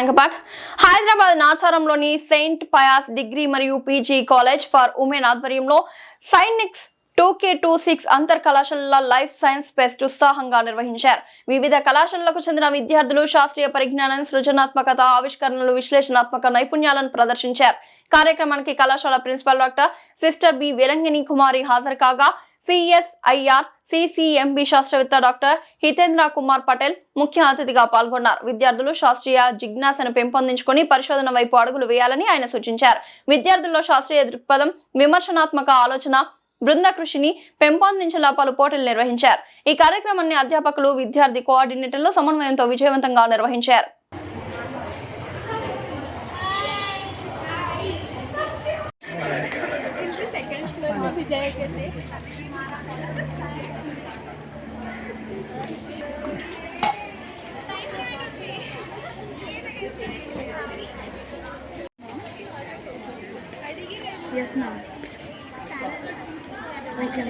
యాంకపాట్ Hyderabad నాచారంలోని Saint పయాస్ degree మరియు PG college for women ఆధ్వర్యంలో sciences 2K26 అంతర్ కళాశాలల లైఫ్ సైన్స్ ఫెస్ట్ ఉత్సాహంగా నిర్వహించారు. వివిధ కళాశాలలకు చెందిన విద్యార్థులు శాస్త్రీయ పరిజ్ఞానం, సృజనాత్మకత, ఆవిష్కరణలు, విశ్లేషణాత్మక నైపుణ్యాలను ప్రదర్శించారు. కార్యక్రమానికి కళాశాల principal doctor sister B Velangini Kumari హాజరు కాగా CSIR CCMB శాస్త్రవేత్త డాక్టర్ హితేంద్ర కుమార్ పటేల్ ముఖ్య అతిథిగా పాల్గొన్నారు. విద్యార్థులు శాస్త్రీయ జిజ్ఞాసను పెంపొందించుకొని పరిశోధన వైపు అడుగులు వేయాలని ఆయన సూచించారు. విద్యార్థుల్లో శాస్త్రీయ దృక్పథం, విమర్శనాత్మక ఆలోచన, బృంద కృషిని పెంపొందించేలా పలు పోటీలు నిర్వహించారు. ఈ కార్యక్రమాన్ని అధ్యాపకులు, విద్యార్థి కోఆర్డినేటర్లు సమన్వయంతో విజయవంతంగా నిర్వహించారు. Yes, ma'am. I can.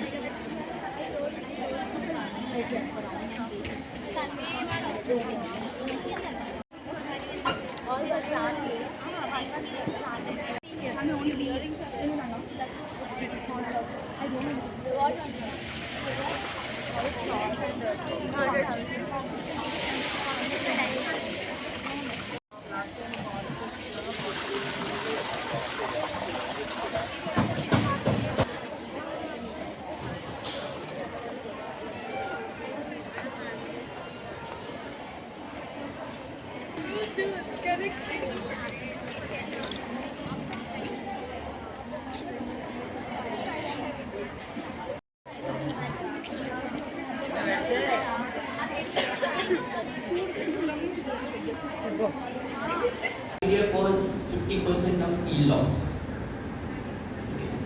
India cause 50% of yield loss.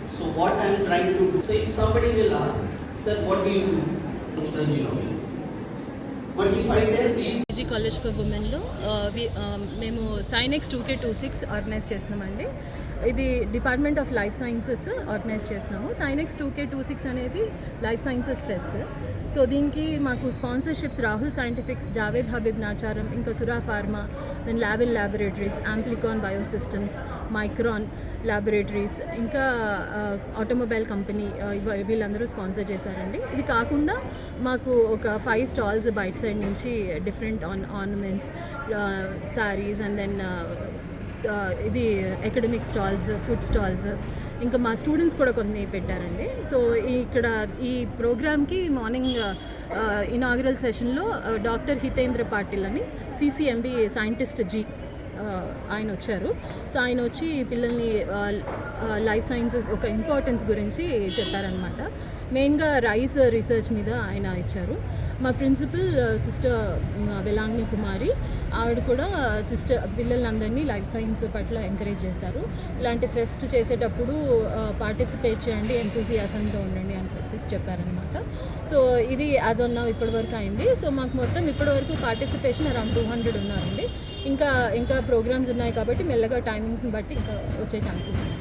So what I am trying to do, so if somebody will ask, sir, what do you do? Functional genomics. But if I tell these PG college for ఉమెన్లో మేము సైనిక్స్ 2K26 organise చేస్తున్నామండి. ఇది department of life sciences organise చేస్తున్నాము. సైనిక్స్ 2K26 అనేది life sciences fest. So దీనికి మాకు స్పాన్సర్షిప్స్ రాహుల్ సైంటిఫిక్స్, జావేద్ హబీబ్ నాచారం, ఇంకా సురా ఫార్మా, దెన్ ల్యాబిల్ laboratories, Amplicon biosystems, Micron laboratories, ఇంకా ఆటోమొబైల్ కంపెనీ, వీళ్ళందరూ స్పాన్సర్ చేశారండి. ఇది కాకుండా మాకు ఒక 5 స్టాల్స్ బయట సైడ్ నుంచి different ornaments, saris, and then ఇది అకాడమిక్ స్టాల్స్, ఫుడ్ స్టాల్స్, ఇంకా మా స్టూడెంట్స్ కూడా కొన్ని పెట్టారండి. సో ఇక్కడ ఈ ప్రోగ్రామ్కి మార్నింగ్ ఇనాగ్రల్ సెషన్లో డాక్టర్ హితేంద్ర పాటిల్ అని CCMB సైంటిస్ట్ ఆయన వచ్చారు. సో ఆయన వచ్చి పిల్లల్ని లైఫ్ సైన్సెస్ ఒక ఇంపార్టెన్స్ గురించి చెప్పారనమాట. మెయిన్గా రైస్ రీసెర్చ్ మీద ఆయన ఇచ్చారు. మా ప్రిన్సిపల్ సిస్టర్ వెలాంగిని కుమారి, ఆవిడ కూడా పిల్లలందరినీ లైఫ్ సైన్స్ పట్ల ఎంకరేజ్ చేశారు. ఇలాంటి ఫెస్ట్ చేసేటప్పుడు పార్టిసిపేట్ చేయండి, ఎంతూజియాసంతో ఉండండి అని చెప్పారనమాట. సో ఇది యాజ్ ఆన్ నౌ ఇప్పటివరకు అయింది. సో మాకు మొత్తం ఇప్పటివరకు పార్టిసిపేషన్ అరౌండ్ 200 ఉన్నారండి. ఇంకా ప్రోగ్రామ్స్ ఉన్నాయి కాబట్టి మెల్లగా టైమింగ్స్ని బట్టి ఇంకా వచ్చే ఛాన్సెస్ ఉన్నాయి.